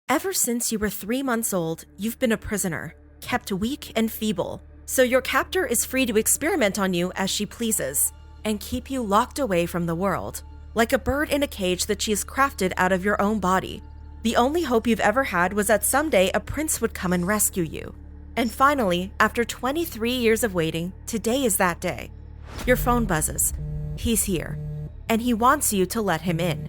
Ever since you were 3 months old, you've been a prisoner, kept weak and feeble. So your captor is free to experiment on you as she pleases and keep you locked away from the world, like a bird in a cage that she has crafted out of your own body. The only hope you've ever had was that someday a prince would come and rescue you. And finally, after 23 years of waiting, today is that day. Your phone buzzes. He's here, and he wants you to let him in.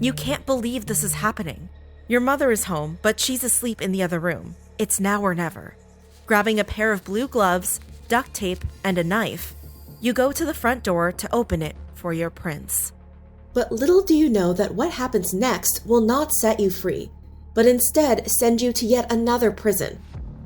You can't believe this is happening. Your mother is home, but she's asleep in the other room. It's now or never. Grabbing a pair of blue gloves, duct tape, and a knife, you go to the front door to open it for your prince. But little do you know that what happens next will not set you free, but instead send you to yet another prison.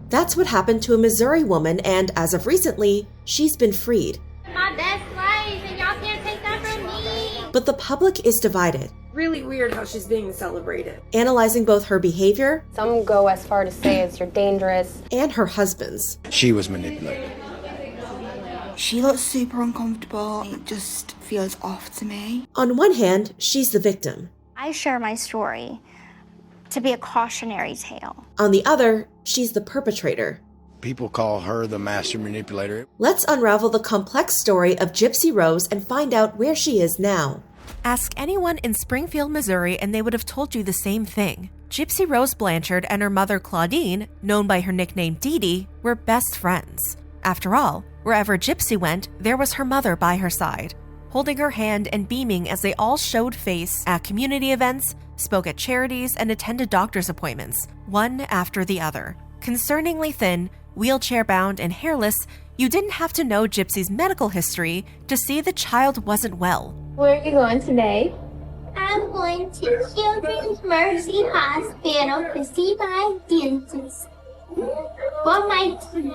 That's what happened to a Missouri woman, and as of recently, she's been freed. My best life, and y'all can't take that from me. But the public is divided. Really weird how she's being celebrated. Analyzing both her behavior, some go as far to say it's you're dangerous, and her husband's. She was manipulated. She looks super uncomfortable. It just feels off to me. On one hand, she's the victim. I share my story to be a cautionary tale. On the other, she's the perpetrator. People call her the master manipulator. Let's unravel the complex story of Gypsy Rose and find out where she is now. Ask anyone in Springfield, Missouri, and they would have told you the same thing. Gypsy Rose Blanchard and her mother Clauddine, known by her nickname Dee Dee, were best friends. After all, wherever Gypsy went, there was her mother by her side, holding her hand and beaming as they all showed face at community events, spoke at charities, and attended doctor's appointments, one after the other. Concerningly thin, wheelchair-bound, and hairless, you didn't have to know Gypsy's medical history to see the child wasn't well. Where are you going today? I'm going to Children's Mercy Hospital to see my dentist. For my teeth.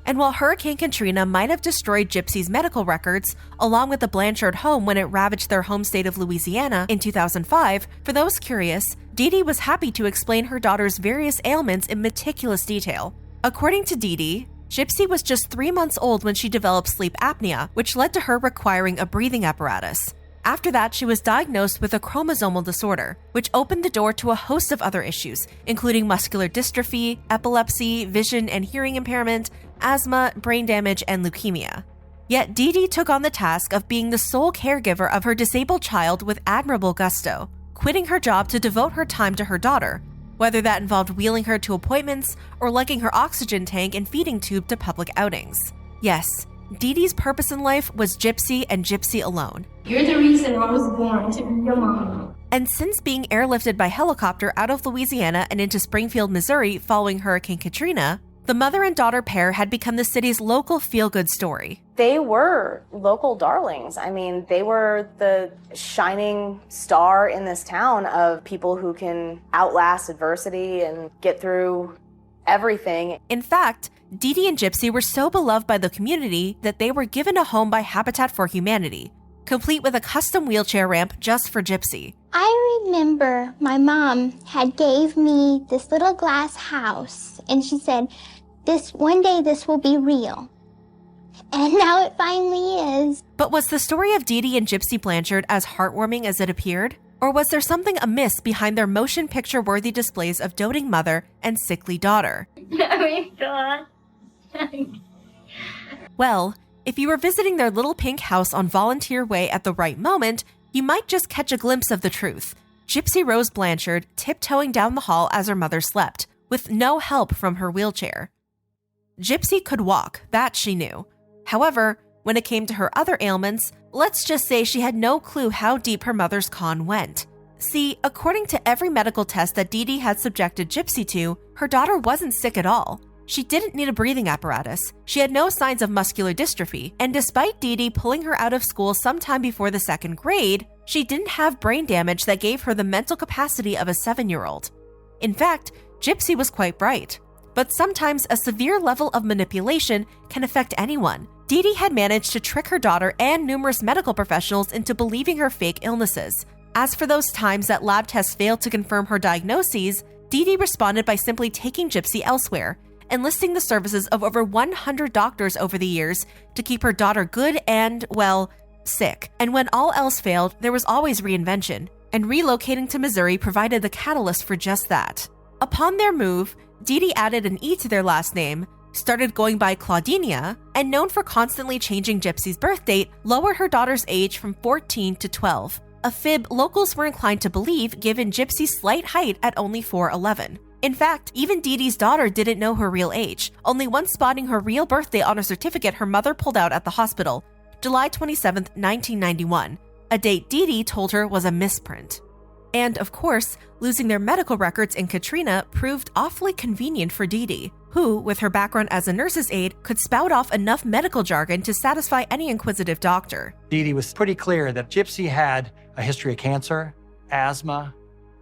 And while Hurricane Katrina might have destroyed Gypsy's medical records, along with the Blanchard home when it ravaged their home state of Louisiana in 2005, for those curious, Dee Dee was happy to explain her daughter's various ailments in meticulous detail. According to Dee Dee, Gypsy was just 3 months old when she developed sleep apnea, which led to her requiring a breathing apparatus. After that, she was diagnosed with a chromosomal disorder, which opened the door to a host of other issues, including muscular dystrophy, epilepsy, vision and hearing impairment, asthma, brain damage, and leukemia. Yet Dee Dee took on the task of being the sole caregiver of her disabled child with admirable gusto, quitting her job to devote her time to her daughter, whether that involved wheeling her to appointments or lugging her oxygen tank and feeding tube to public outings. Yes, Dee Dee's purpose in life was Gypsy and Gypsy alone. You're the reason I was born to be your mom. And since being airlifted by helicopter out of Louisiana and into Springfield, Missouri following Hurricane Katrina, the mother and daughter pair had become the city's local feel-good story. They were local darlings. I mean, they were the shining star in this town of people who can outlast adversity and get through everything. In fact, Dee Dee and Gypsy were so beloved by the community that they were given a home by Habitat for Humanity, complete with a custom wheelchair ramp just for Gypsy. I remember my mom had gave me this little glass house, and she said, one day this will be real. And now it finally is. But was the story of Dee Dee and Gypsy Blanchard as heartwarming as it appeared? Or was there something amiss behind their motion picture-worthy displays of doting mother and sickly daughter? Well, if you were visiting their little pink house on Volunteer Way at the right moment, you might just catch a glimpse of the truth. Gypsy Rose Blanchard tiptoeing down the hall as her mother slept, with no help from her wheelchair. Gypsy could walk, that she knew. However, when it came to her other ailments, let's just say she had no clue how deep her mother's con went. See, according to every medical test that Dee Dee had subjected Gypsy to, her daughter wasn't sick at all. She didn't need a breathing apparatus, she had no signs of muscular dystrophy, and despite Dee Dee pulling her out of school sometime before the 2nd grade, she didn't have brain damage that gave her the mental capacity of a 7-year-old. In fact, Gypsy was quite bright. But sometimes a severe level of manipulation can affect anyone. Dee Dee had managed to trick her daughter and numerous medical professionals into believing her fake illnesses. As for those times that lab tests failed to confirm her diagnoses, Dee Dee responded by simply taking Gypsy elsewhere, enlisting the services of over 100 doctors over the years to keep her daughter good and, well, sick. And when all else failed, there was always reinvention, and relocating to Missouri provided the catalyst for just that. Upon their move, Dee Dee added an E to their last name, started going by Clauddine, and known for constantly changing Gypsy's birth date, lowered her daughter's age from 14 to 12. A fib locals were inclined to believe given Gypsy's slight height at only 4'11". In fact, even Dee Dee's daughter didn't know her real age, only once spotting her real birthday on a certificate her mother pulled out at the hospital, July 27, 1991, a date Dee Dee told her was a misprint. And of course, losing their medical records in Katrina proved awfully convenient for Dee Dee, who, with her background as a nurse's aide, could spout off enough medical jargon to satisfy any inquisitive doctor. Dee Dee was pretty clear that Gypsy had a history of cancer, asthma,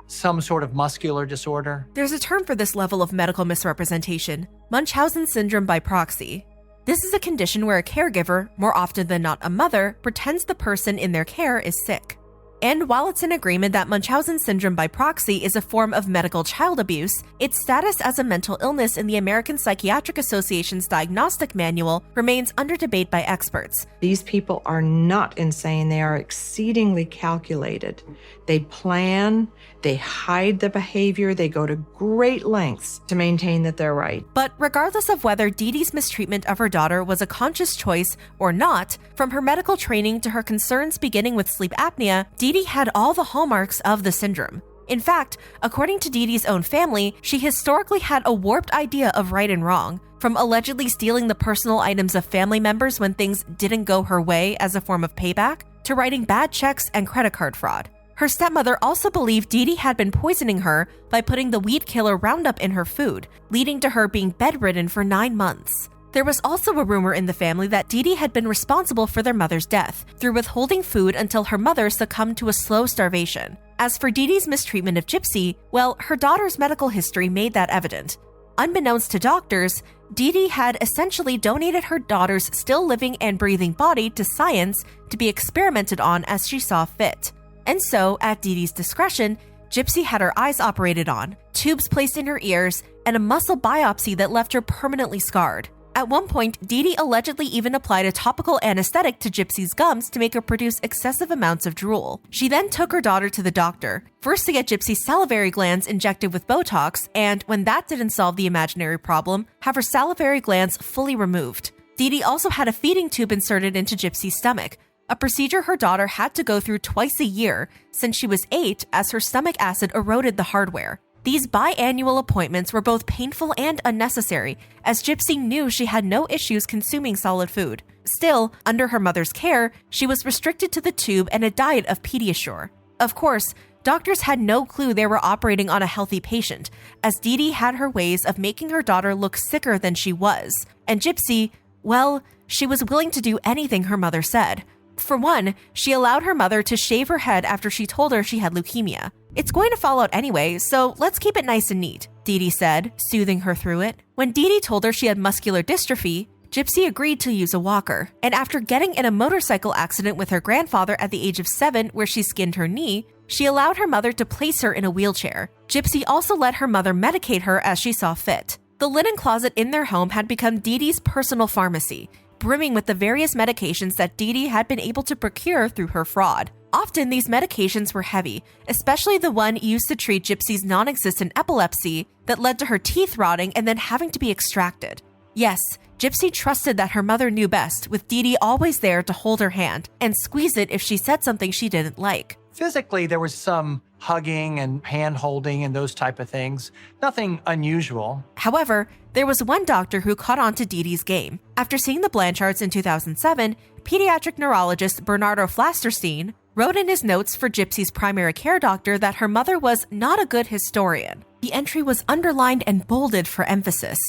some sort of muscular disorder. There's a term for this level of medical misrepresentation, Munchausen syndrome by proxy. This is a condition where a caregiver, more often than not a mother, pretends the person in their care is sick. And while it's an agreement that Munchausen syndrome by proxy is a form of medical child abuse, its status as a mental illness in the American Psychiatric Association's diagnostic manual remains under debate by experts. These people are not insane. They are exceedingly calculated. They plan, they hide the behavior, they go to great lengths to maintain that they're right. But regardless of whether Dee Dee's mistreatment of her daughter was a conscious choice or not, from her medical training to her concerns beginning with sleep apnea, Dee Dee had all the hallmarks of the syndrome. In fact, according to Dee Dee's own family, she historically had a warped idea of right and wrong, from allegedly stealing the personal items of family members when things didn't go her way as a form of payback, to writing bad checks and credit card fraud. Her stepmother also believed Dee Dee had been poisoning her by putting the weed killer Roundup in her food, leading to her being bedridden for 9 months. There was also a rumor in the family that Dee Dee had been responsible for their mother's death through withholding food until her mother succumbed to a slow starvation. As for Dee Dee's mistreatment of Gypsy, well, her daughter's medical history made that evident. Unbeknownst to doctors, Dee Dee had essentially donated her daughter's still living and breathing body to science to be experimented on as she saw fit. And so, at Dee Dee's discretion, Gypsy had her eyes operated on, tubes placed in her ears, and a muscle biopsy that left her permanently scarred. At one point, Dee Dee allegedly even applied a topical anesthetic to Gypsy's gums to make her produce excessive amounts of drool. She then took her daughter to the doctor, first to get Gypsy's salivary glands injected with Botox, and when that didn't solve the imaginary problem, have her salivary glands fully removed. Dee Dee also had a feeding tube inserted into Gypsy's stomach, a procedure her daughter had to go through twice a year since she was 8 as her stomach acid eroded the hardware. These biannual appointments were both painful and unnecessary, as Gypsy knew she had no issues consuming solid food. Still, under her mother's care, she was restricted to the tube and a diet of Pediasure. Of course, doctors had no clue they were operating on a healthy patient, as Dee Dee had her ways of making her daughter look sicker than she was. And Gypsy, well, she was willing to do anything her mother said. For one, she allowed her mother to shave her head after she told her she had leukemia. "It's going to fall out anyway, so let's keep it nice and neat," Dee Dee said, soothing her through it. When Dee Dee told her she had muscular dystrophy, Gypsy agreed to use a walker. And after getting in a motorcycle accident with her grandfather at the age of 7 where she skinned her knee, she allowed her mother to place her in a wheelchair. Gypsy also let her mother medicate her as she saw fit. The linen closet in their home had become Dee Dee's personal pharmacy, brimming with the various medications that Dee Dee had been able to procure through her fraud. Often these medications were heavy, especially the one used to treat Gypsy's non-existent epilepsy that led to her teeth rotting and then having to be extracted. Yes, Gypsy trusted that her mother knew best, with Dee Dee always there to hold her hand and squeeze it if she said something she didn't like. Physically, there was some hugging and hand-holding and those type of things. Nothing unusual. However, there was one doctor who caught on to Dee Dee's game. After seeing the Blanchards in 2007, pediatric neurologist Bernardo Flasterstein wrote in his notes for Gypsy's primary care doctor that her mother was not a good historian. The entry was underlined and bolded for emphasis.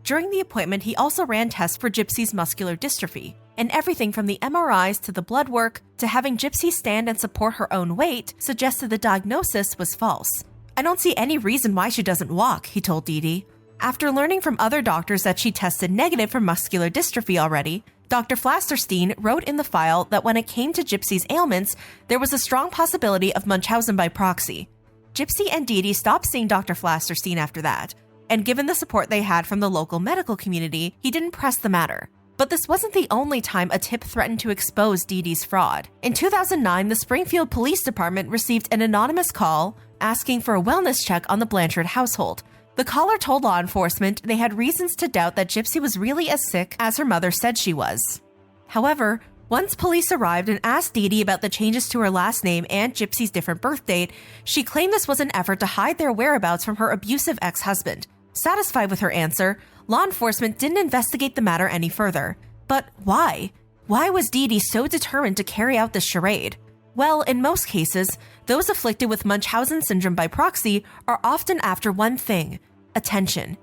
During the appointment, he also ran tests for Gypsy's muscular dystrophy, and everything from the MRIs to the blood work to having Gypsy stand and support her own weight suggested the diagnosis was false. "I don't see any reason why she doesn't walk," he told Dee Dee. After learning from other doctors that she tested negative for muscular dystrophy already, Dr. Flasterstein wrote in the file that when it came to Gypsy's ailments, there was a strong possibility of Munchausen by proxy. Gypsy and Dee Dee stopped seeing Dr. Flasterstein after that, and given the support they had from the local medical community, he didn't press the matter. But this wasn't the only time a tip threatened to expose Dee Dee's fraud. In 2009, the Springfield Police Department received an anonymous call asking for a wellness check on the Blanchard household, The caller told law enforcement they had reasons to doubt that Gypsy was really as sick as her mother said she was. However, once police arrived and asked Dee Dee about the changes to her last name and Gypsy's different birth date, she claimed this was an effort to hide their whereabouts from her abusive ex-husband. Satisfied with her answer, law enforcement didn't investigate the matter any further. But why? Why was Dee Dee so determined to carry out this charade? Well, in most cases, those afflicted with Munchausen syndrome by proxy are often after one thing: attention.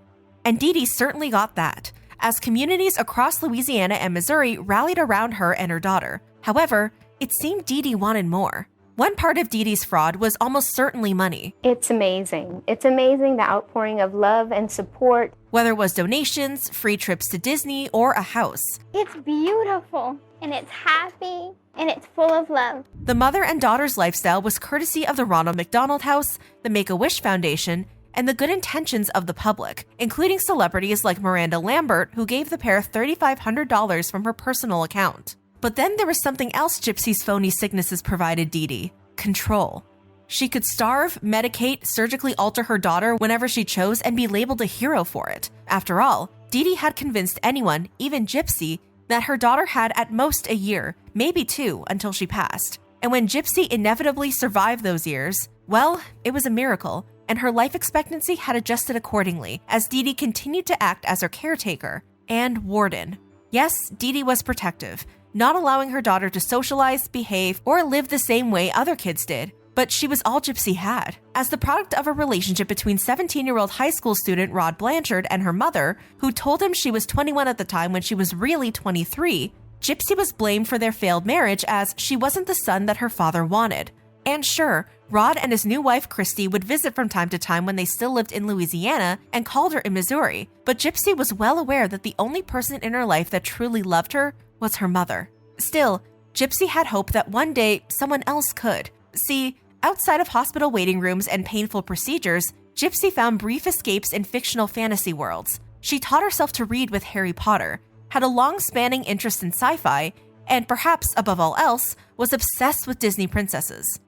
And Dee Dee certainly got that, as communities across Louisiana and Missouri rallied around her and her daughter. However, it seemed Dee Dee wanted more. One part of Dee Dee's fraud was almost certainly money. It's amazing. It's amazing, the outpouring of love and support. Whether it was donations, free trips to Disney, or a house. It's beautiful, and it's happy, and it's full of love. The mother and daughter's lifestyle was courtesy of the Ronald McDonald House, the Make-A-Wish Foundation, and the good intentions of the public, including celebrities like Miranda Lambert, who gave the pair $3,500 from her personal account. But then there was something else Gypsy's phony sicknesses provided Dee Dee: control. She could starve, medicate, surgically alter her daughter whenever she chose and be labeled a hero for it. After all, Dee Dee had convinced anyone, even Gypsy, that her daughter had at most a year, maybe 2, until she passed. And when Gypsy inevitably survived those years, well, it was a miracle, and her life expectancy had adjusted accordingly as Dee Dee continued to act as her caretaker and warden. Yes, Dee Dee was protective, not allowing her daughter to socialize, behave, or live the same way other kids did. But she was all Gypsy had. As the product of a relationship between 17-year-old high school student Rod Blanchard and her mother, who told him she was 21 at the time when she was really 23, Gypsy was blamed for their failed marriage as she wasn't the son that her father wanted. And sure, Rod and his new wife Christy would visit from time to time when they still lived in Louisiana and called her in Missouri, but Gypsy was well aware that the only person in her life that truly loved her was her mother. Still, Gypsy had hope that one day someone else could. See, outside of hospital waiting rooms and painful procedures, Gypsy found brief escapes in fictional fantasy worlds. She taught herself to read with Harry Potter, had a long-spanning interest in sci-fi, and perhaps, above all else, was obsessed with Disney princesses.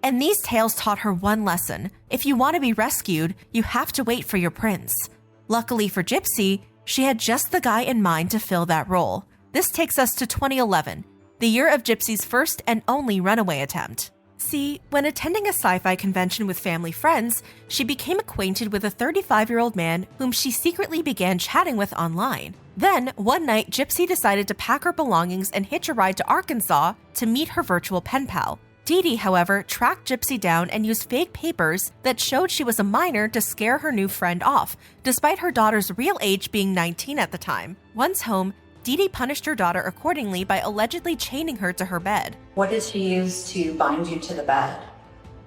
And these tales taught her one lesson: if you want to be rescued, you have to wait for your prince. Luckily for Gypsy, she had just the guy in mind to fill that role. This takes us to 2011, the year of Gypsy's first and only runaway attempt. See, when attending a sci-fi convention with family friends, she became acquainted with a 35-year-old man whom she secretly began chatting with online. Then, one night, Gypsy decided to pack her belongings and hitch a ride to Arkansas to meet her virtual pen pal. Dee Dee, however, tracked Gypsy down and used fake papers that showed she was a minor to scare her new friend off, despite her daughter's real age being 19 at the time. Once home, Dee Dee punished her daughter accordingly by allegedly chaining her to her bed. What did she use to bind you to the bed?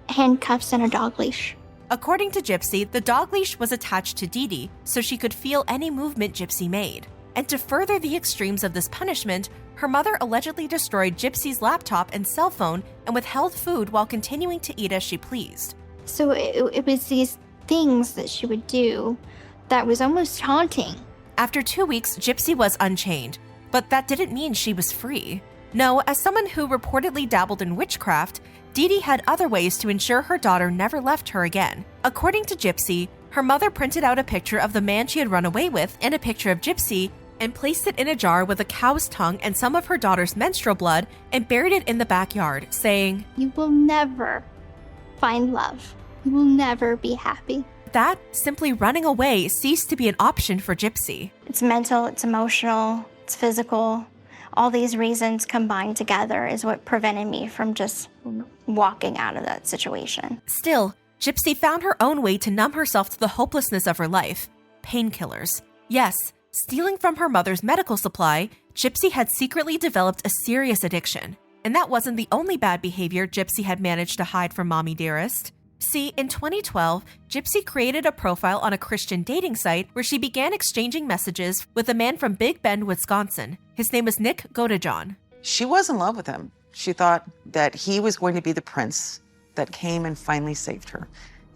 Handcuffs and a dog leash. According to Gypsy, the dog leash was attached to Dee Dee so she could feel any movement Gypsy made. And to further the extremes of this punishment, her mother allegedly destroyed Gypsy's laptop and cell phone and withheld food while continuing to eat as she pleased. So it was these things that she would do that was almost haunting. After 2 weeks, Gypsy was unchained, but that didn't mean she was free. No, as someone who reportedly dabbled in witchcraft, Dee Dee had other ways to ensure her daughter never left her again. According to Gypsy, her mother printed out a picture of the man she had run away with and a picture of Gypsy and placed it in a jar with a cow's tongue and some of her daughter's menstrual blood and buried it in the backyard, saying, "You will never find love. You will never be happy." That, simply running away, ceased to be an option for Gypsy. It's mental, it's emotional, it's physical. All these reasons combined together is what prevented me from just walking out of that situation. Still, Gypsy found her own way to numb herself to the hopelessness of her life: painkillers. Yes, stealing from her mother's medical supply, Gypsy had secretly developed a serious addiction. And that wasn't the only bad behavior Gypsy had managed to hide from Mommy Dearest. See, in 2012, Gypsy created a profile on a Christian dating site where she began exchanging messages with a man from Big Bend, Wisconsin. His name was Nick Godejohn. She was in love with him. She thought that he was going to be the prince that came and finally saved her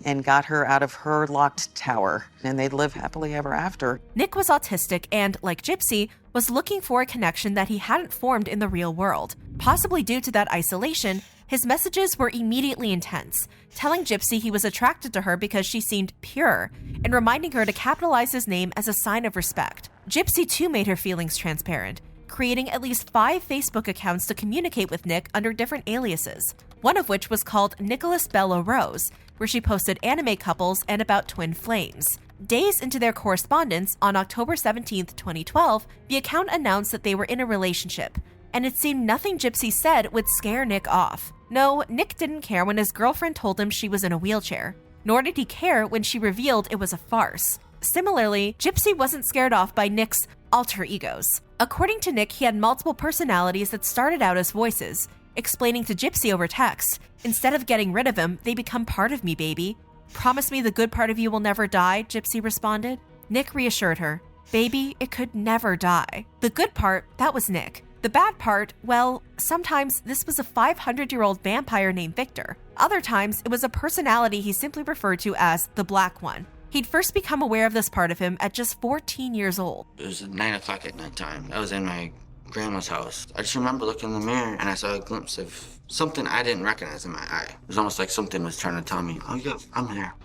and got her out of her locked tower, and they'd live happily ever after. Nick was autistic and, like Gypsy, was looking for a connection that he hadn't formed in the real world. Possibly due to that isolation, His messages were immediately intense, telling Gypsy he was attracted to her because she seemed pure, and reminding her to capitalize his name as a sign of respect. Gypsy too made her feelings transparent, creating at least 5 Facebook accounts to communicate with Nick under different aliases, one of which was called Nicholas Bella Rose, where she posted anime couples and about twin flames. Days into their correspondence, on October 17, 2012, the account announced that they were in a relationship, and it seemed nothing Gypsy said would scare Nick off. No, Nick didn't care when his girlfriend told him she was in a wheelchair, nor did he care when she revealed it was a farce. Similarly, Gypsy wasn't scared off by Nick's alter egos. According to Nick, he had multiple personalities that started out as voices, explaining to Gypsy over text, "Instead of getting rid of him, they become part of me, baby." "Promise me the good part of you will never die," Gypsy responded. Nick reassured her, "Baby, it could never die." The good part, that was Nick. The bad part, well, sometimes this was a 500-year-old vampire named Victor. Other times, it was a personality he simply referred to as the Black One. He'd first become aware of this part of him at just 14 years old. It was 9 o'clock at nighttime. I was in my grandma's house. I just remember looking in the mirror and I saw a glimpse of something I didn't recognize in my eye. It was almost like something was trying to tell me, "Oh yeah, I'm here."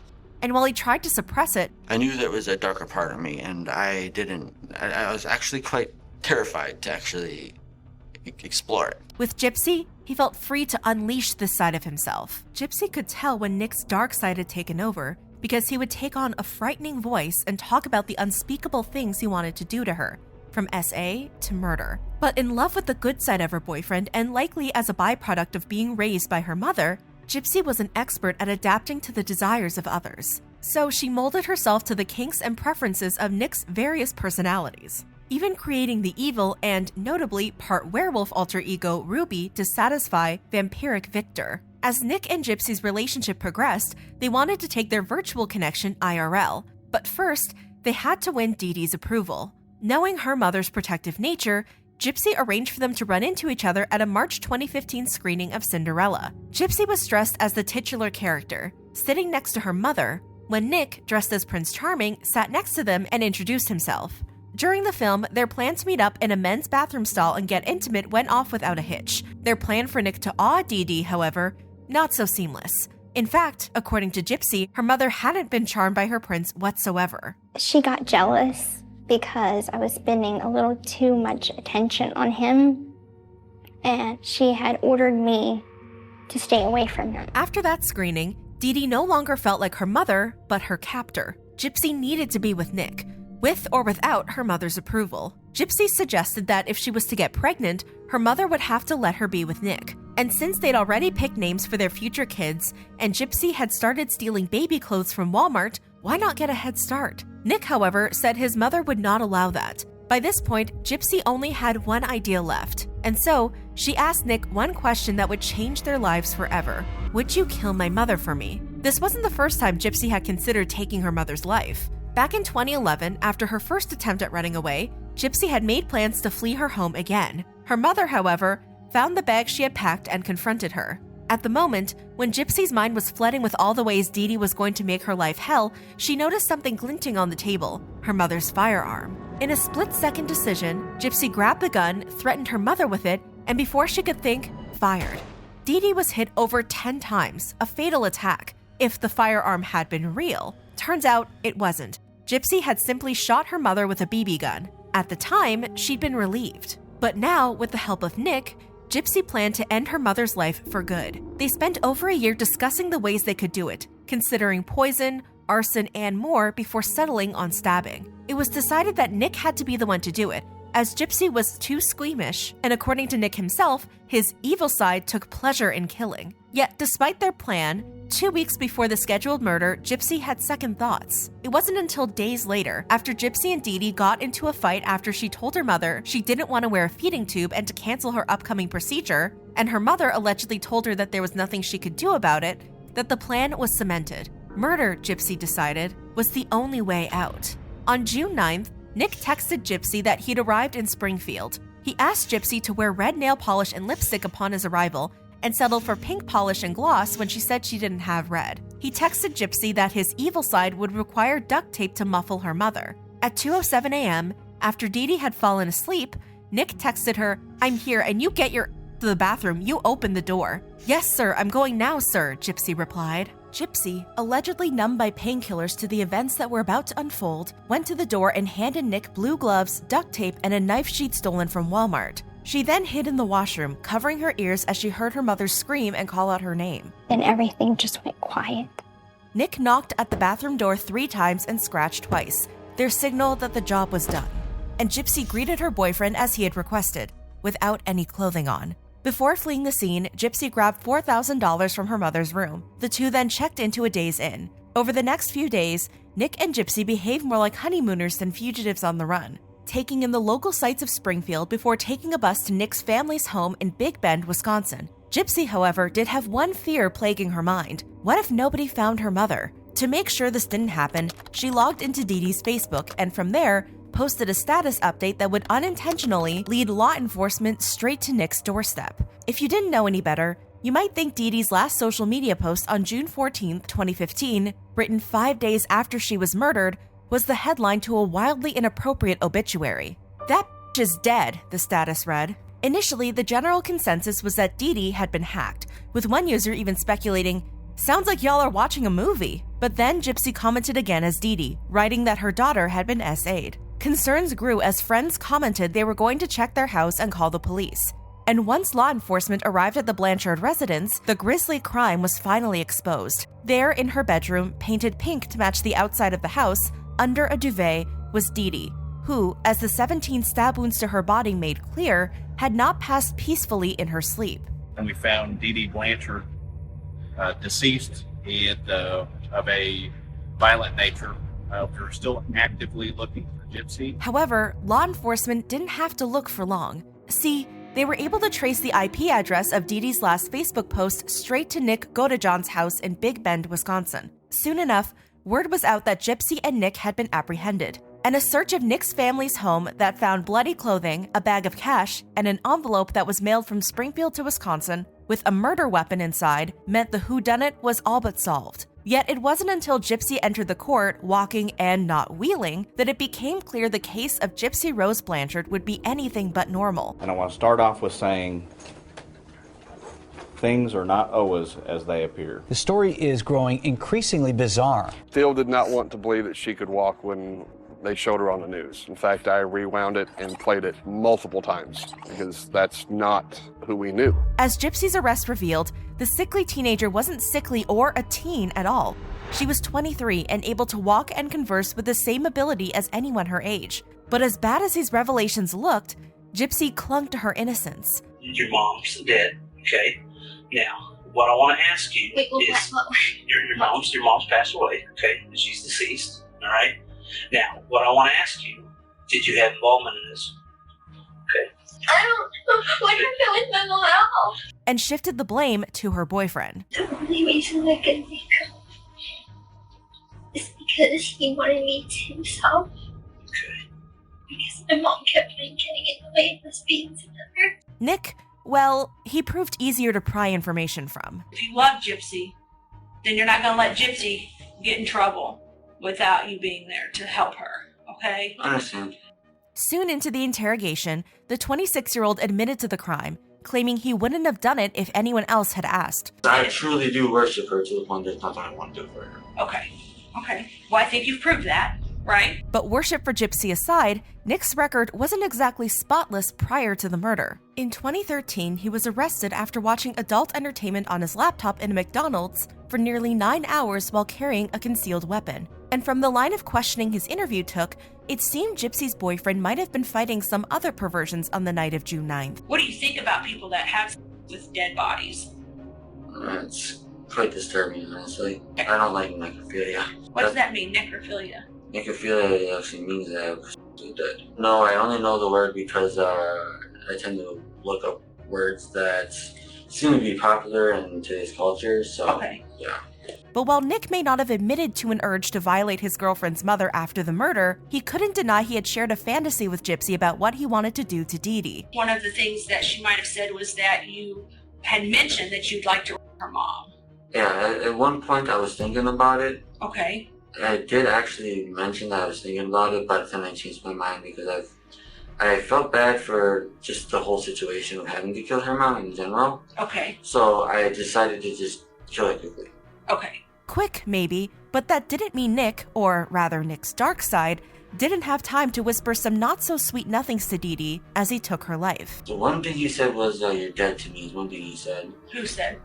And while he tried to suppress it, I knew there was a darker part of me, and I was actually quite terrified to actually explore it. With Gypsy, he felt free to unleash this side of himself. Gypsy could tell when Nick's dark side had taken over, because he would take on a frightening voice and talk about the unspeakable things he wanted to do to her, from SA to murder. But in love with the good side of her boyfriend, and likely as a byproduct of being raised by her mother, Gypsy was an expert at adapting to the desires of others. So she molded herself to the kinks and preferences of Nick's various personalities, even creating the evil and, notably, part werewolf alter ego Ruby to satisfy vampiric Victor. As Nick and Gypsy's relationship progressed, they wanted to take their virtual connection IRL, but first, they had to win Dee Dee's approval. Knowing her mother's protective nature, Gypsy arranged for them to run into each other at a March 2015 screening of Cinderella. Gypsy was dressed as the titular character, sitting next to her mother, when Nick, dressed as Prince Charming, sat next to them and introduced himself. During the film, their plan to meet up in a men's bathroom stall and get intimate went off without a hitch. Their plan for Nick to awe Dee Dee, however, not so seamless. In fact, according to Gypsy, her mother hadn't been charmed by her prince whatsoever. She got jealous because I was spending a little too much attention on him, and she had ordered me to stay away from him. After that screening, Dee Dee no longer felt like her mother, but her captor. Gypsy needed to be with Nick, with or without her mother's approval. Gypsy suggested that if she was to get pregnant, her mother would have to let her be with Nick. And since they'd already picked names for their future kids, and Gypsy had started stealing baby clothes from Walmart, why not get a head start? Nick, however, said his mother would not allow that. By this point, Gypsy only had one idea left, and so she asked Nick one question that would change their lives forever. "Would you kill my mother for me?" This wasn't the first time Gypsy had considered taking her mother's life. Back in 2011, after her first attempt at running away, Gypsy had made plans to flee her home again. Her mother, however, found the bag she had packed and confronted her. At the moment, when Gypsy's mind was flooding with all the ways Dee Dee was going to make her life hell, she noticed something glinting on the table, her mother's firearm. In a split-second decision, Gypsy grabbed the gun, threatened her mother with it, and before she could think, fired. Dee Dee was hit over 10 times, a fatal attack, if the firearm had been real. Turns out, it wasn't. Gypsy had simply shot her mother with a BB gun. At the time, she'd been relieved. But now, with the help of Nick, Gypsy planned to end her mother's life for good. They spent over a year discussing the ways they could do it, considering poison, arson, and more before settling on stabbing. It was decided that Nick had to be the one to do it, as Gypsy was too squeamish, and according to Nick himself, his evil side took pleasure in killing. Yet, despite their plan, 2 weeks before the scheduled murder, Gypsy had second thoughts. It wasn't until days later, after Gypsy and Dee Dee got into a fight after she told her mother she didn't want to wear a feeding tube and to cancel her upcoming procedure, and her mother allegedly told her that there was nothing she could do about it, that the plan was cemented. Murder, Gypsy decided, was the only way out. On June 9th, Nick texted Gypsy that he'd arrived in Springfield. He asked Gypsy to wear red nail polish and lipstick upon his arrival, and settled for pink polish and gloss when she said she didn't have red. He texted Gypsy that his evil side would require duct tape to muffle her mother. At 2:07 a.m., after Dee Dee had fallen asleep, Nick texted her, "I'm here and you get your To the bathroom, you opened the door. Yes, sir, I'm going now, sir, Gypsy replied. Gypsy, allegedly numb by painkillers to the events that were about to unfold, went to the door and handed Nick blue gloves, duct tape, and a knife she'd stolen from Walmart. She then hid in the washroom, covering her ears as she heard her mother scream and call out her name. Then everything just went quiet. Nick knocked at the bathroom door 3 times and scratched twice, their signal that the job was done. And Gypsy greeted her boyfriend as he had requested, without any clothing on. Before fleeing the scene, Gypsy grabbed $4,000 from her mother's room. The two then checked into a Days Inn. Over the next few days, Nick and Gypsy behaved more like honeymooners than fugitives on the run, taking in the local sights of Springfield before taking a bus to Nick's family's home in Big Bend, Wisconsin. Gypsy, however, did have one fear plaguing her mind. What if nobody found her mother? To make sure this didn't happen, she logged into Dee Dee's Facebook and from there, posted a status update that would unintentionally lead law enforcement straight to Nick's doorstep. If you didn't know any better, you might think Dee Dee's last social media post on June 14, 2015, written 5 days after she was murdered, was the headline to a wildly inappropriate obituary. That bitch is dead, the status read. Initially, the general consensus was that Dee Dee had been hacked, with one user even speculating, "Sounds like y'all are watching a movie." But then Gypsy commented again as Dee Dee, writing that her daughter had been SA'd. Concerns grew as friends commented they were going to check their house and call the police. And once law enforcement arrived at the Blanchard residence, the grisly crime was finally exposed. There, in her bedroom, painted pink to match the outside of the house, under a duvet, was Dee Dee, who, as the 17 stab wounds to her body made clear, had not passed peacefully in her sleep. And we found Dee Dee Blanchard deceased and of a violent nature. We're still actively looking for Gypsy. However, law enforcement didn't have to look for long. See, they were able to trace the IP address of Dee Dee's last Facebook post straight to Nick Godejohn's house in Big Bend, Wisconsin. Soon enough, word was out that Gypsy and Nick had been apprehended. And a search of Nick's family's home that found bloody clothing, a bag of cash, and an envelope that was mailed from Springfield to Wisconsin with a murder weapon inside meant the whodunit was all but solved. Yet it wasn't until Gypsy entered the court, walking and not wheeling, that it became clear the case of Gypsy Rose Blanchard would be anything but normal. And I want to start off with saying things are not always as they appear. The story is growing increasingly bizarre. Phil did not want to believe that she could walk when they showed her on the news. In fact, I rewound it and played it multiple times because that's not who we knew. As Gypsy's arrest revealed, the sickly teenager wasn't sickly or a teen at all. She was 23 and able to walk and converse with the same ability as anyone her age. But as bad as these revelations looked, Gypsy clung to her innocence. Your mom's dead, okay? Now, what I want to ask you is, your mom's passed away, okay? She's deceased, all right? Now, what I want to ask you, did you have involvement in this? Okay. I don't know what happened with mental health. And shifted the blame to her boyfriend. The only reason I could think of is because he wanted me to himself. Okay. Because my mom kept on getting in the way of us being together. Nick, well, he proved easier to pry information from. If you love Gypsy, then you're not going to let Gypsy get in trouble without you being there to help her, okay? I understand. Soon into the interrogation, the 26-year-old admitted to the crime, claiming he wouldn't have done it if anyone else had asked. I truly do worship her to the point there's nothing I want to do for her. Okay. Well, I think you've proved that, right? But worship for Gypsy aside, Nick's record wasn't exactly spotless prior to the murder. In 2013, he was arrested after watching adult entertainment on his laptop in a McDonald's for nearly 9 hours while carrying a concealed weapon. And from the line of questioning his interview took, it seemed Gypsy's boyfriend might have been fighting some other perversions on the night of June 9th. What do you think about people that have sex with dead bodies? It's quite disturbing, honestly. I don't like necrophilia. What does that mean, necrophilia? Necrophilia actually means that they're dead. No, I only know the word because I tend to look up words that seem to be popular in today's culture, so okay. Yeah. But while Nick may not have admitted to an urge to violate his girlfriend's mother after the murder, he couldn't deny he had shared a fantasy with Gypsy about what he wanted to do to Dee Dee. One of the things that she might have said was that you had mentioned that you'd like to rape her mom. Yeah, at one point I was thinking about it. Okay. I did actually mention that I was thinking about it, but then I changed my mind because I felt bad for just the whole situation of having to kill her mom in general. Okay. So I decided to just kill her quickly. Okay. Quick, maybe, but that didn't mean Nick, or rather Nick's dark side, didn't have time to whisper some not-so-sweet nothings to Dee Dee as he took her life. The one thing he said was, you're dead to me, is one thing he said. Who said?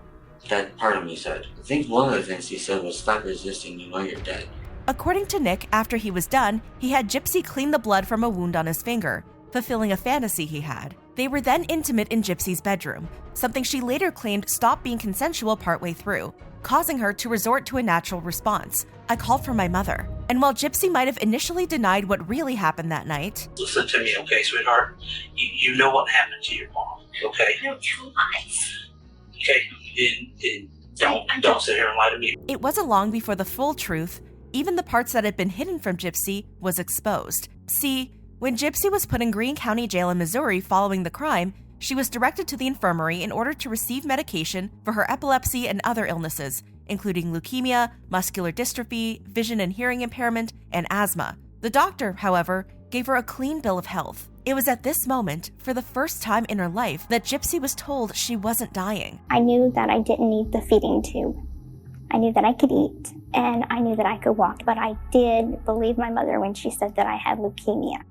That part of me said. I think one of the things he said was, stop resisting, you know you're dead. According to Nick, after he was done, he had Gypsy clean the blood from a wound on his finger, fulfilling a fantasy he had. They were then intimate in Gypsy's bedroom, something she later claimed stopped being consensual partway through, causing her to resort to a natural response. I called for my mother. And while Gypsy might have initially denied what really happened that night, Listen to me, okay, sweetheart? You know what happened to your mom, okay? No, tell lies. Okay? And don't sit here and lie to me. it wasn't long before the full truth, even the parts that had been hidden from Gypsy, was exposed. See, when Gypsy was put in Greene County Jail in Missouri following the crime, she was directed to the infirmary in order to receive medication for her epilepsy and other illnesses, including leukemia, muscular dystrophy, vision and hearing impairment, and asthma. The doctor, however, gave her a clean bill of health. It was at this moment, for the first time in her life, that Gypsy was told she wasn't dying. I knew that I didn't need the feeding tube. I knew that I could eat, and I knew that I could walk, but I did believe my mother when she said that I had leukemia.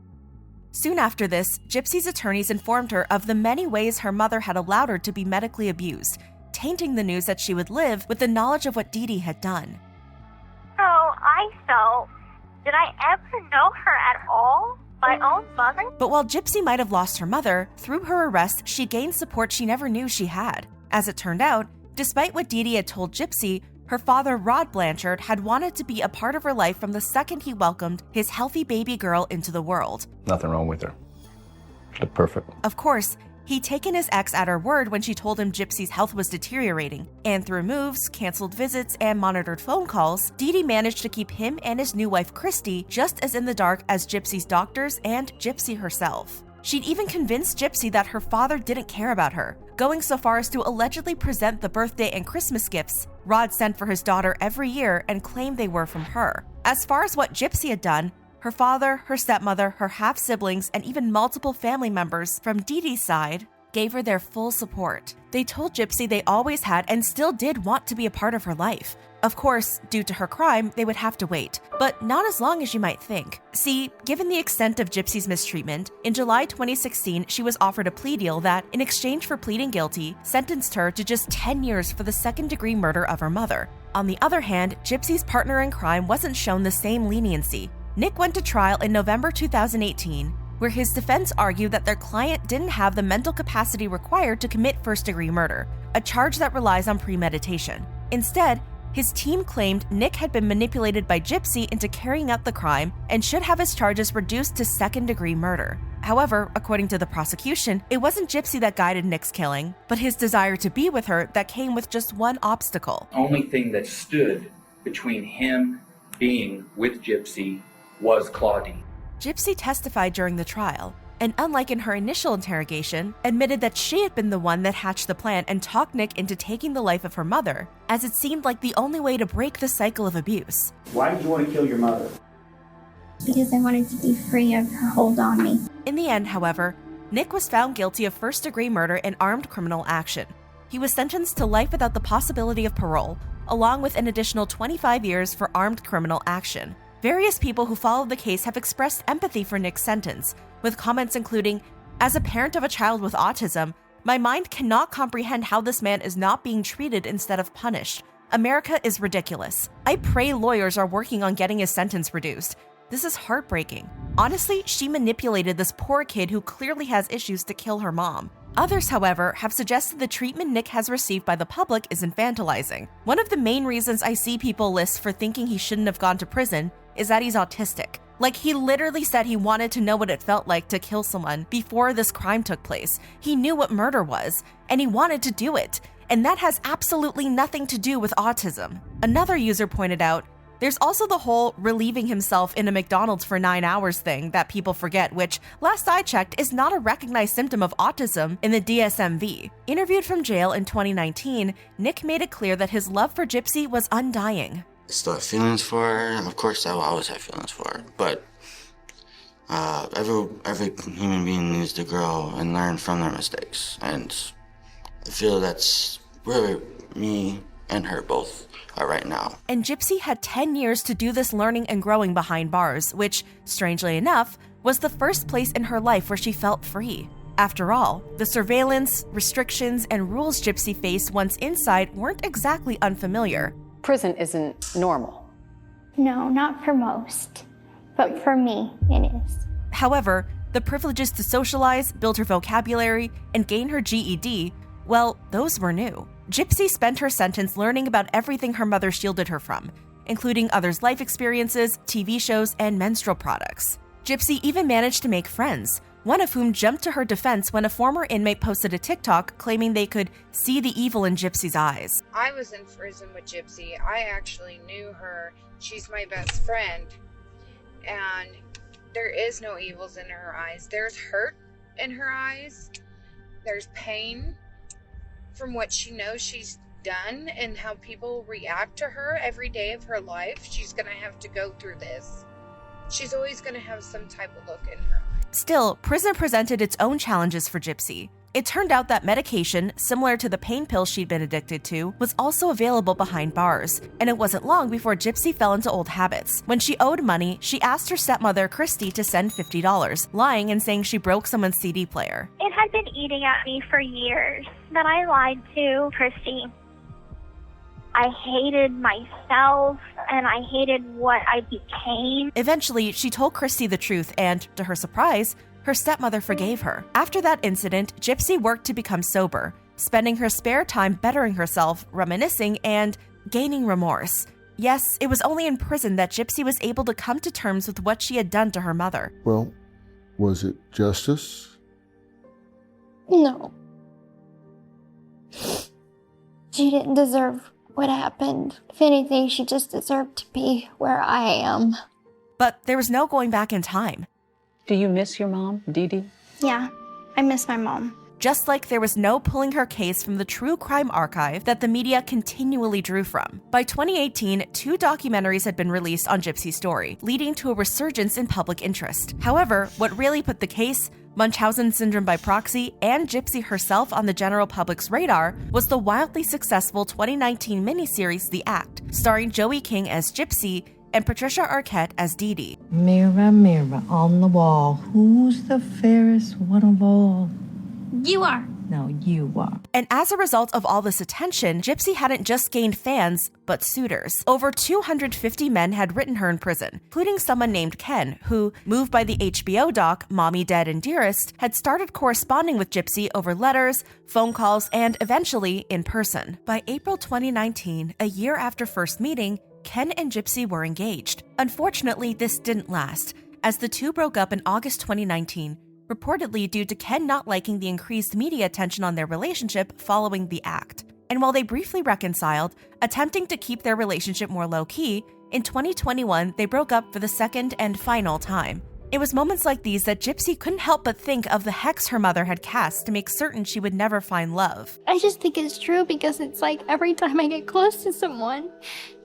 Soon after this, Gypsy's attorneys informed her of the many ways her mother had allowed her to be medically abused, tainting the news that she would live with the knowledge of what Dee Dee had done. So I felt, did I ever know her at all? My own mother? But while Gypsy might have lost her mother, through her arrest, she gained support she never knew she had. As it turned out, despite what Dee Dee had told Gypsy, her father, Rod Blanchard, had wanted to be a part of her life from the second he welcomed his healthy baby girl into the world. Nothing wrong with her. She looked perfect. Of course, he'd taken his ex at her word when she told him Gypsy's health was deteriorating, and through moves, canceled visits, and monitored phone calls, Dee Dee managed to keep him and his new wife Christy just as in the dark as Gypsy's doctors and Gypsy herself. She'd even convinced Gypsy that her father didn't care about her, going so far as to allegedly present the birthday and Christmas gifts Rod sent for his daughter every year and claim they were from her. As far as what Gypsy had done, her father, her stepmother, her half-siblings, and even multiple family members from Dee Dee's side gave her their full support. They told Gypsy they always had and still did want to be a part of her life. Of course, due to her crime, they would have to wait, but not as long as you might think. See, given the extent of Gypsy's mistreatment, in July 2016, she was offered a plea deal that, in exchange for pleading guilty, sentenced her to just 10 years for the second-degree murder of her mother. On the other hand, Gypsy's partner in crime wasn't shown the same leniency. Nick went to trial in November 2018, where his defense argued that their client didn't have the mental capacity required to commit first-degree murder, a charge that relies on premeditation. Instead, his team claimed Nick had been manipulated by Gypsy into carrying out the crime and should have his charges reduced to second-degree murder. However, according to the prosecution, it wasn't Gypsy that guided Nick's killing, but his desire to be with her that came with just one obstacle. The only thing that stood between him being with Gypsy was Clauddine. Gypsy testified during the trial, and unlike in her initial interrogation, admitted that she had been the one that hatched the plan and talked Nick into taking the life of her mother, as it seemed like the only way to break the cycle of abuse. Why did you want to kill your mother? Because I wanted to be free of her hold on me. In the end, however, Nick was found guilty of first-degree murder and armed criminal action. He was sentenced to life without the possibility of parole, along with an additional 25 years for armed criminal action. Various people who followed the case have expressed empathy for Nick's sentence, with comments including, "As a parent of a child with autism, my mind cannot comprehend how this man is not being treated instead of punished. America is ridiculous. I pray lawyers are working on getting his sentence reduced. This is heartbreaking. Honestly, she manipulated this poor kid who clearly has issues to kill her mom." Others, however, have suggested the treatment Nick has received by the public is infantilizing. One of the main reasons I see people list for thinking he shouldn't have gone to prison is that he's autistic. Like, he literally said he wanted to know what it felt like to kill someone before this crime took place. He knew what murder was, and he wanted to do it. And that has absolutely nothing to do with autism. Another user pointed out, there's also the whole relieving himself in a McDonald's for 9 hours thing that people forget, which, last I checked, is not a recognized symptom of autism in the DSMV. Interviewed from jail in 2019, Nick made it clear that his love for Gypsy was undying. I still have feelings for her, and of course I will always have feelings for her, but Every human being needs to grow and learn from their mistakes. And I feel that's where me and her both are right now. And Gypsy had 10 years to do this learning and growing behind bars, which, strangely enough, was the first place in her life where she felt free. After all, the surveillance, restrictions, and rules Gypsy faced once inside weren't exactly unfamiliar. Prison isn't normal. No, not for most. But for me, it is. However, the privileges to socialize, build her vocabulary, and gain her GED, well, those were new. Gypsy spent her sentence learning about everything her mother shielded her from, including others' life experiences, TV shows, and menstrual products. Gypsy even managed to make friends, one of whom jumped to her defense when a former inmate posted a TikTok claiming they could see the evil in Gypsy's eyes. I was in prison with Gypsy. I actually knew her. She's my best friend. And there is no evils in her eyes. There's hurt in her eyes. There's pain from what she knows she's done and how people react to her every day of her life. She's going to have to go through this. She's always going to have some type of look in her eye. Still, prison presented its own challenges for Gypsy. It turned out that medication, similar to the pain pills she'd been addicted to, was also available behind bars, and it wasn't long before Gypsy fell into old habits. When she owed money, she asked her stepmother, Christy, to send $50, lying and saying she broke someone's CD player. It had been eating at me for years that I lied to Christy. I hated myself, and I hated what I became. Eventually, she told Christy the truth, and, to her surprise, her stepmother forgave her. After that incident, Gypsy worked to become sober, spending her spare time bettering herself, reminiscing, and gaining remorse. Yes, it was only in prison that Gypsy was able to come to terms with what she had done to her mother. Well, was it justice? No. She didn't deserve what happened. If anything, she just deserved to be where I am. But there was no going back in time. Do you miss your mom, Dee Dee? Yeah, I miss my mom. Just like there was no pulling her case from the true crime archive that the media continually drew from. By 2018, 2 documentaries had been released on Gypsy's story, leading to a resurgence in public interest. However, what really put the case, Munchausen syndrome by proxy, and Gypsy herself on the general public's radar was the wildly successful 2019 miniseries The Act, starring Joey King as Gypsy and Patricia Arquette as Dee Dee. Mirror, mirror on the wall, who's the fairest one of all? You are. No, you are. And as a result of all this attention, Gypsy hadn't just gained fans, but suitors. Over 250 men had written her in prison, including someone named Ken, who, moved by the HBO doc Mommy, Dead, and Dearest, had started corresponding with Gypsy over letters, phone calls, and eventually in person. By April 2019, a year after first meeting, Ken and Gypsy were engaged. Unfortunately, this didn't last, as the two broke up in August 2019, reportedly due to Ken not liking the increased media attention on their relationship following The Act. And while they briefly reconciled, attempting to keep their relationship more low-key, in 2021 they broke up for the second and final time. It was moments like these that Gypsy couldn't help but think of the hex her mother had cast to make certain she would never find love. I just think it's true because it's like every time I get close to someone,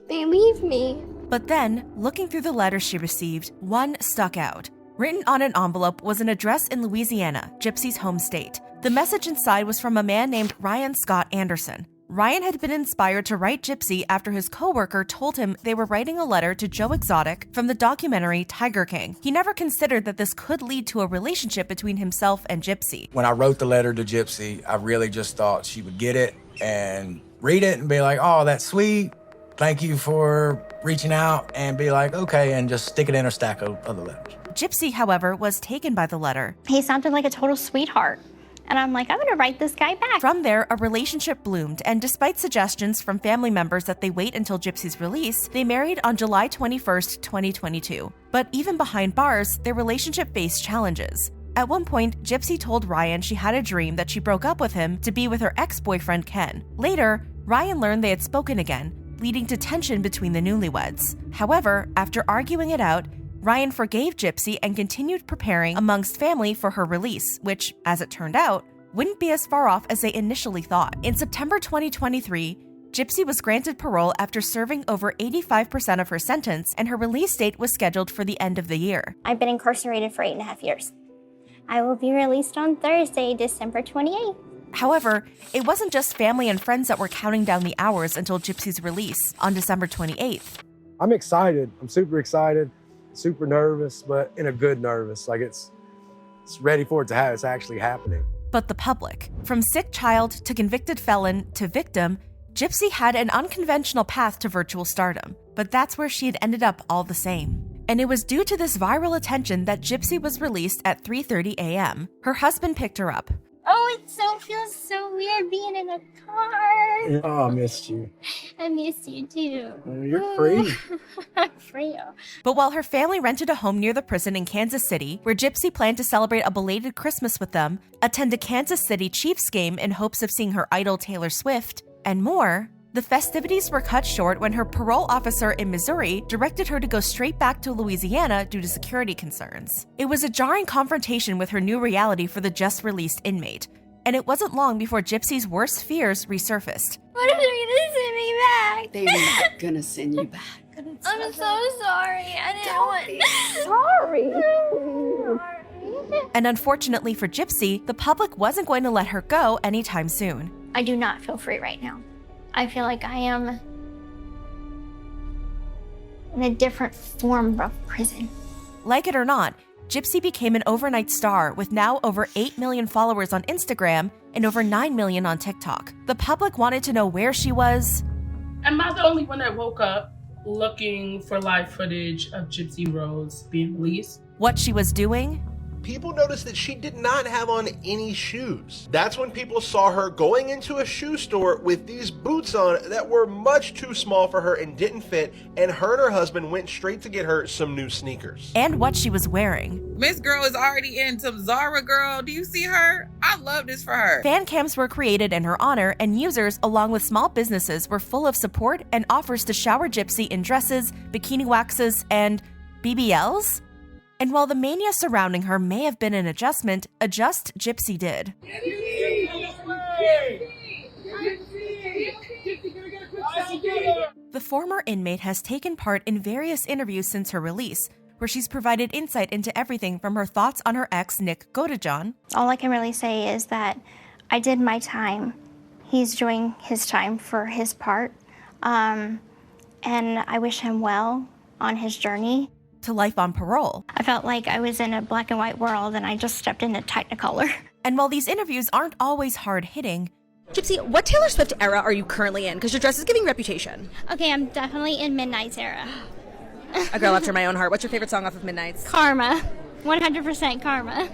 they leave me. But then, looking through the letters she received, one stuck out. Written on an envelope was an address in Louisiana, Gypsy's home state. The message inside was from a man named Ryan Scott Anderson. Ryan had been inspired to write Gypsy after his coworker told him they were writing a letter to Joe Exotic from the documentary Tiger King. He never considered that this could lead to a relationship between himself and Gypsy. When I wrote the letter to Gypsy, I really just thought she would get it and read it and be like, oh, that's sweet. Thank you for reaching out, and be like, okay, and just stick it in her stack of other letters. Gypsy, however, was taken by the letter. He sounded like a total sweetheart. And I'm like, I'm gonna write this guy back. From there, a relationship bloomed, and despite suggestions from family members that they wait until Gypsy's release, they married on July 21st, 2022. But even behind bars, their relationship faced challenges. At one point, Gypsy told Ryan she had a dream that she broke up with him to be with her ex-boyfriend Ken. Later, Ryan learned they had spoken again, leading to tension between the newlyweds. However, after arguing it out, Ryan forgave Gypsy and continued preparing amongst family for her release, which, as it turned out, wouldn't be as far off as they initially thought. In September 2023, Gypsy was granted parole after serving over 85% of her sentence, and her release date was scheduled for the end of the year. I've been incarcerated for 8.5 years. I will be released on Thursday, December 28th. However, it wasn't just family and friends that were counting down the hours until Gypsy's release on December 28th. I'm excited. I'm super excited, super nervous, but in a good nervous. Like it's ready for it to happen. It's actually happening. But the public, from sick child to convicted felon to victim, Gypsy had an unconventional path to virtual stardom, but that's where she had ended up all the same. And it was due to this viral attention that Gypsy was released at 3:30 a.m. Her husband picked her up. Oh, it feels so weird being in a car. Oh, I missed you. I miss you too. You're free. I'm free. But while her family rented a home near the prison in Kansas City, where Gypsy planned to celebrate a belated Christmas with them, attend a Kansas City Chiefs game in hopes of seeing her idol Taylor Swift, and more, the festivities were cut short when her parole officer in Missouri directed her to go straight back to Louisiana due to security concerns. It was a jarring confrontation with her new reality for the just-released inmate, and it wasn't long before Gypsy's worst fears resurfaced. What if they're gonna send me back? They're not gonna send you back. I'm so sorry. I didn't want. Sorry. And unfortunately for Gypsy, the public wasn't going to let her go anytime soon. I do not feel free right now. I feel like I am in a different form of prison. Like it or not, Gypsy became an overnight star with now over 8 million followers on Instagram and over 9 million on TikTok. The public wanted to know where she was. Am I the only one that woke up looking for live footage of Gypsy Rose being released? What she was doing? People noticed that she did not have on any shoes. That's when people saw her going into a shoe store with these boots on that were much too small for her and didn't fit, and her and her husband went straight to get her some new sneakers. And what she was wearing. Miss Girl is already in some Zara Girl. Do you see her? I love this for her. Fan cams were created in her honor, and users, along with small businesses, were full of support and offers to shower Gypsy in dresses, bikini waxes, and BBLs? And while the mania surrounding her may have been an adjustment, adjust Gypsy did. The former inmate has taken part in various interviews since her release, where she's provided insight into everything from her thoughts on her ex, Nick Godejohn. All I can really say is that I did my time. He's doing his time for his part. And I wish him well on his journey. To life on parole. I felt like I was in a black and white world and I just stepped into Technicolor. And while these interviews aren't always hard-hitting, Gypsy, what Taylor Swift era are you currently in? Because your dress is giving Reputation. Okay, I'm definitely in Midnight's era. A girl after my own heart. What's your favorite song off of Midnight's? Karma. 100% Karma.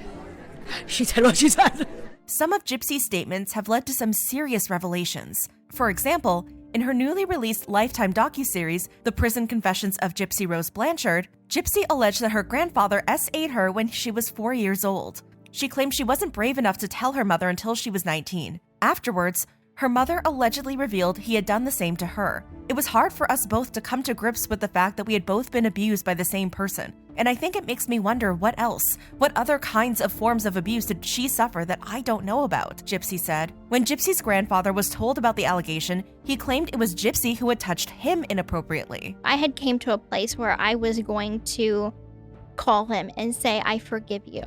She said what she said. Some of Gypsy's statements have led to some serious revelations. For example, in her newly released Lifetime docuseries, The Prison Confessions of Gypsy Rose Blanchard, Gypsy alleged that her grandfather SA'd her when she was 4 years old. She claimed she wasn't brave enough to tell her mother until she was 19. Afterwards, her mother allegedly revealed he had done the same to her. It was hard for us both to come to grips with the fact that we had both been abused by the same person. And I think it makes me wonder what else, what other kinds of forms of abuse did she suffer that I don't know about, Gypsy said. When Gypsy's grandfather was told about the allegation, he claimed it was Gypsy who had touched him inappropriately. I had came to a place where I was going to call him and say, I forgive you.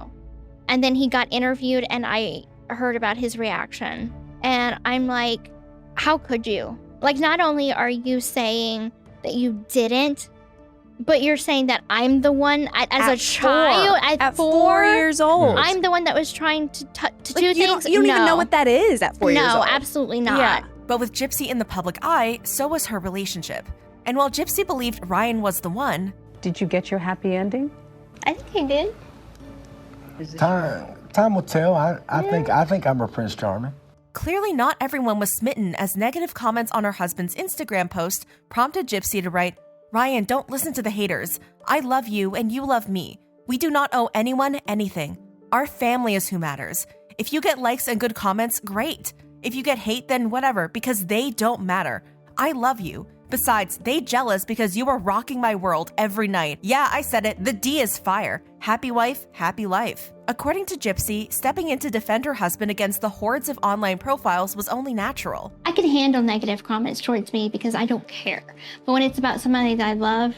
And then he got interviewed and I heard about his reaction. And I'm like, how could you? Like, not only are you saying that you didn't, but you're saying that I'm the one as a child at 4 years old. I'm the one that was trying to do you things. You don't even know what that is at 4 years old. No, absolutely not. Yeah. But with Gypsy in the public eye, so was her relationship. And while Gypsy believed Ryan was the one, did you get your happy ending? I think he did. Time will tell. I think I'm her Prince Charming. Clearly not everyone was smitten, as negative comments on her husband's Instagram post prompted Gypsy to write, Ryan, don't listen to the haters. I love you and you love me. We do not owe anyone anything. Our family is who matters. If you get likes and good comments, great. If you get hate, then whatever, because they don't matter. I love you. Besides, they jealous because you are rocking my world every night. Yeah, I said it, the D is fire. Happy wife, happy life. According to Gypsy, stepping in to defend her husband against the hordes of online profiles was only natural. I can handle negative comments towards me because I don't care. But when it's about somebody that I love,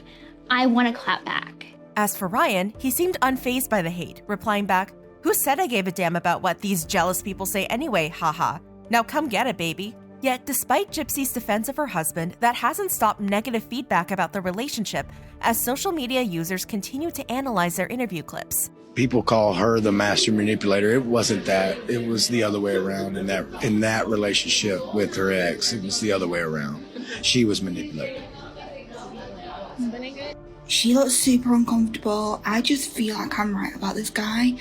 I want to clap back. As for Ryan, he seemed unfazed by the hate, replying back, "Who said I gave a damn about what these jealous people say anyway, haha. Now come get it, baby." Yet, despite Gypsy's defense of her husband, that hasn't stopped negative feedback about the relationship as social media users continue to analyze their interview clips. People call her the master manipulator. It wasn't that. It was the other way around in that relationship with her ex. It was the other way around. She was manipulated. She looks super uncomfortable. I just feel like I'm right about this guy,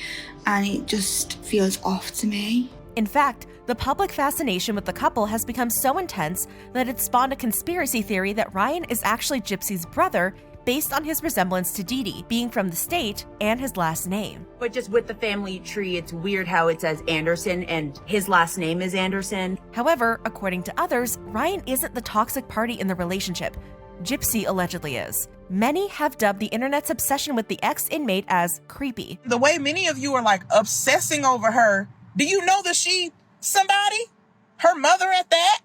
and it just feels off to me. In fact, the public fascination with the couple has become so intense that it spawned a conspiracy theory that Ryan is actually Gypsy's brother based on his resemblance to Dee Dee, being from the state and his last name. But just with the family tree, it's weird how it says Anderson and his last name is Anderson. However, according to others, Ryan isn't the toxic party in the relationship. Gypsy allegedly is. Many have dubbed the internet's obsession with the ex-inmate as creepy. The way many of you are like obsessing over her, do you know that she somebody? Her mother at that?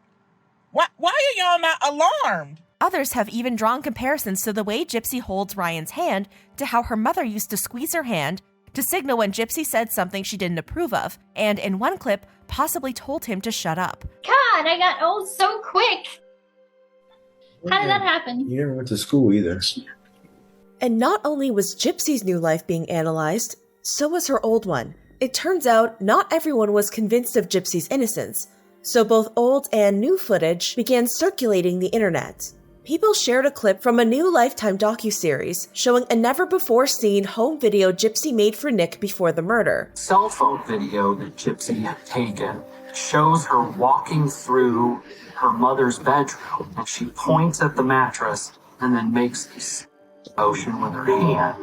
Why are y'all not alarmed? Others have even drawn comparisons to the way Gypsy holds Ryan's hand to how her mother used to squeeze her hand to signal when Gypsy said something she didn't approve of, and in one clip, possibly told him to shut up. God, I got old so quick. How did that happen? You never went to school either. And not only was Gypsy's new life being analyzed, so was her old one. It turns out not everyone was convinced of Gypsy's innocence, so both old and new footage began circulating the internet. People shared a clip from a new Lifetime docuseries showing a never-before-seen home video Gypsy made for Nick before the murder. Cell phone video that Gypsy had taken shows her walking through her mother's bedroom, and she points at the mattress and then makes this motion with her hand.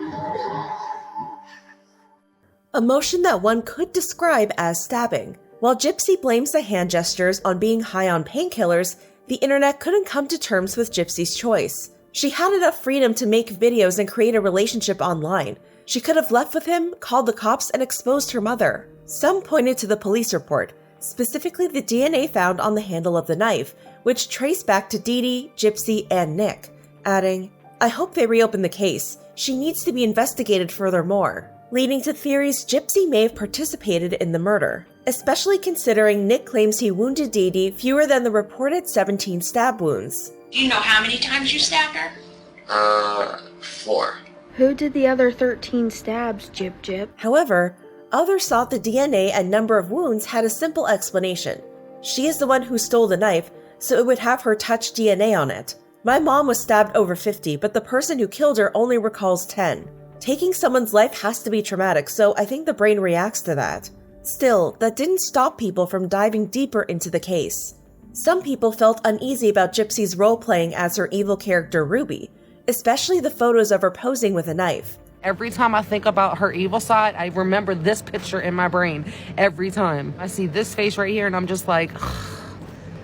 A motion that one could describe as stabbing. While Gypsy blames the hand gestures on being high on painkillers, the internet couldn't come to terms with Gypsy's choice. She had enough freedom to make videos and create a relationship online. She could have left with him, called the cops, and exposed her mother. Some pointed to the police report, specifically the DNA found on the handle of the knife, which traced back to Dee Dee, Gypsy, and Nick, adding, "I hope they reopen the case. She needs to be investigated furthermore," leading to theories Gypsy may have participated in the murder, especially considering Nick claims he wounded Dee Dee fewer than the reported 17 stab wounds. Do you know how many times you stabbed her? 4. Who did the other 13 stabs, Gyp? However, others thought the DNA and number of wounds had a simple explanation. She is the one who stole the knife, so it would have her touch DNA on it. My mom was stabbed over 50, but the person who killed her only recalls 10. Taking someone's life has to be traumatic, so I think the brain reacts to that. Still, that didn't stop people from diving deeper into the case. Some people felt uneasy about Gypsy's role-playing as her evil character Ruby, especially the photos of her posing with a knife. Every time I think about her evil side, I remember this picture in my brain. Every time. I see this face right here and I'm just like,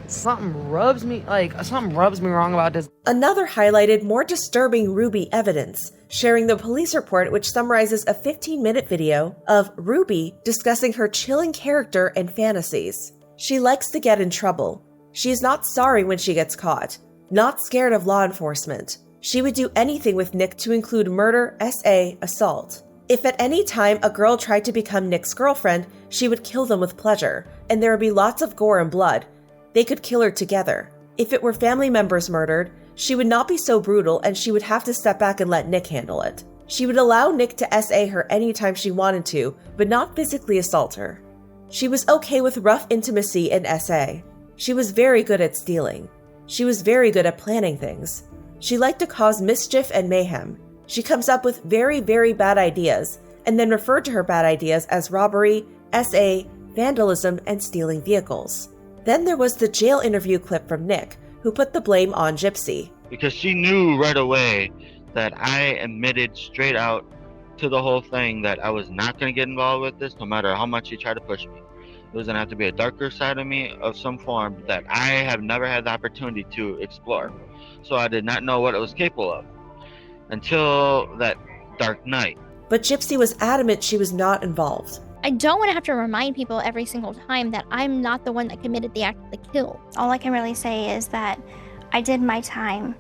something rubs me wrong about this. Another highlighted more disturbing Ruby evidence, sharing the police report which summarizes a 15-minute video of Ruby discussing her chilling character and fantasies. She likes to get in trouble. She is not sorry when she gets caught, not scared of law enforcement. She would do anything with Nick to include murder, SA, assault. If at any time a girl tried to become Nick's girlfriend, she would kill them with pleasure, and there would be lots of gore and blood. They could kill her together. If it were family members murdered, she would not be so brutal and she would have to step back and let Nick handle it. She would allow Nick to SA her anytime she wanted to, but not physically assault her. She was okay with rough intimacy in SA. She was very good at stealing. She was very good at planning things. She liked to cause mischief and mayhem. She comes up with very, very bad ideas, and then referred to her bad ideas as robbery, SA, vandalism, and stealing vehicles. Then there was the jail interview clip from Nick, who put the blame on Gypsy. Because she knew right away that I admitted straight out to the whole thing that I was not going to get involved with this, no matter how much she tried to push me. It was going to have to be a darker side of me of some form that I have never had the opportunity to explore. so I did not know what it was capable of until that dark night. But Gypsy was adamant she was not involved. I don't want to have to remind people every single time that I'm not the one that committed the act of the kill. All I can really say is that I did my time.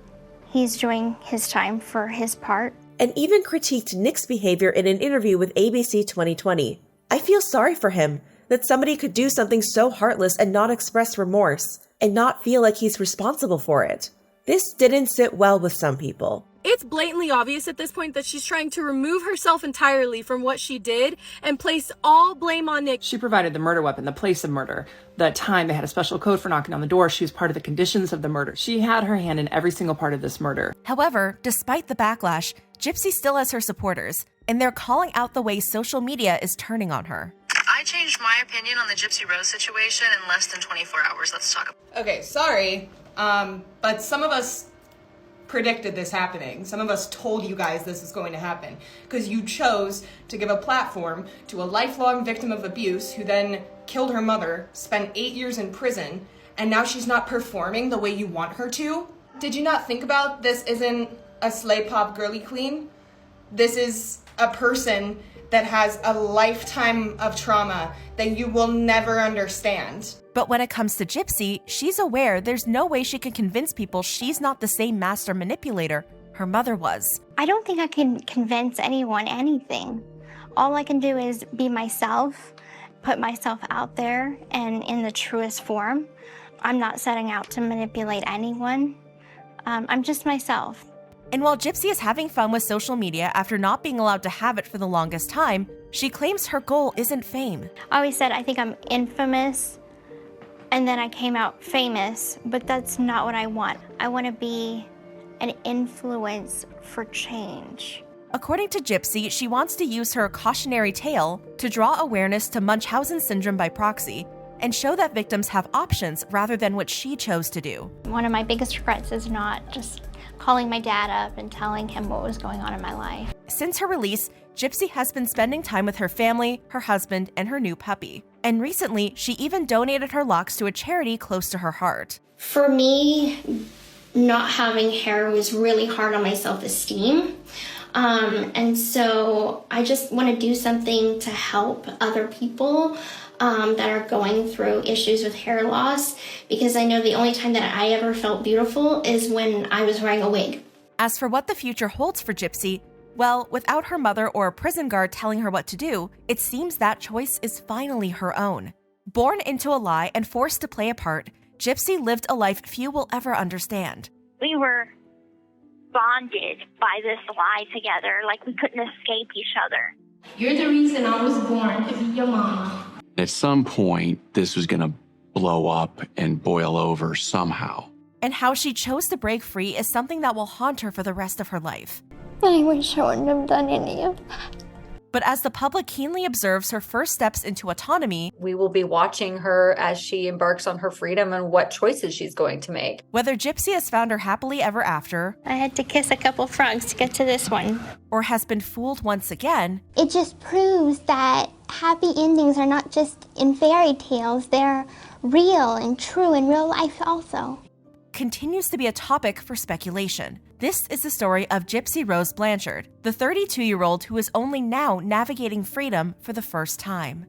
He's doing his time for his part. And even critiqued Nick's behavior in an interview with ABC 2020. I feel sorry for him, that somebody could do something so heartless and not express remorse, and not feel like he's responsible for it. This didn't sit well with some people. It's blatantly obvious at this point that she's trying to remove herself entirely from what she did and place all blame on Nick. She provided the murder weapon, the place of murder, the time they had a special code for knocking on the door. She was part of the conditions of the murder. She had her hand in every single part of this murder. However, despite the backlash, Gypsy still has her supporters, and they're calling out the way social media is turning on her. I changed my opinion on the Gypsy Rose situation in less than 24 hours. Let's talk about it. Okay, sorry, but some of us predicted this happening. Some of us told you guys this was going to happen because you chose to give a platform to a lifelong victim of abuse who then killed her mother, spent 8 years in prison, and now she's not performing the way you want her to. Did you not think about this isn't a slay pop girly queen? This is a person that has a lifetime of trauma that you will never understand. But when it comes to Gypsy, she's aware there's no way she can convince people she's not the same master manipulator her mother was. I don't think I can convince anyone anything. All I can do is be myself, put myself out there and in the truest form. I'm not setting out to manipulate anyone. I'm just myself. And while Gypsy is having fun with social media after not being allowed to have it for the longest time, she claims her goal isn't fame. I always said I think I'm infamous, and then I came out famous, but that's not what I want. I want to be an influence for change. According to Gypsy, she wants to use her cautionary tale to draw awareness to Munchausen syndrome by proxy and show that victims have options rather than what she chose to do. One of my biggest regrets is not just calling my dad up and telling him what was going on in my life. Since her release, Gypsy has been spending time with her family, her husband, and her new puppy. And recently, she even donated her locks to a charity close to her heart. For me, not having hair was really hard on my self-esteem. And so I just want to do something to help other people that are going through issues with hair loss, because I know the only time that I ever felt beautiful is when I was wearing a wig. As for what the future holds for Gypsy, well, without her mother or a prison guard telling her what to do, it seems that choice is finally her own. Born into a lie and forced to play a part, Gypsy lived a life few will ever understand. We were bonded by this lie together, like we couldn't escape each other. You're the reason I was born to be your mama. At some point, this was going to blow up and boil over somehow. And how she chose to break free is something that will haunt her for the rest of her life. I wish I wouldn't have done any of that. But as the public keenly observes her first steps into autonomy, we will be watching her as she embarks on her freedom and what choices she's going to make. Whether Gypsy has found her happily ever after, I had to kiss a couple frogs to get to this one, or has been fooled once again, it just proves that happy endings are not just in fairy tales, they're real and true in real life also. Continues to be a topic for speculation. This is the story of Gypsy Rose Blanchard, the 32-year-old who is only now navigating freedom for the first time.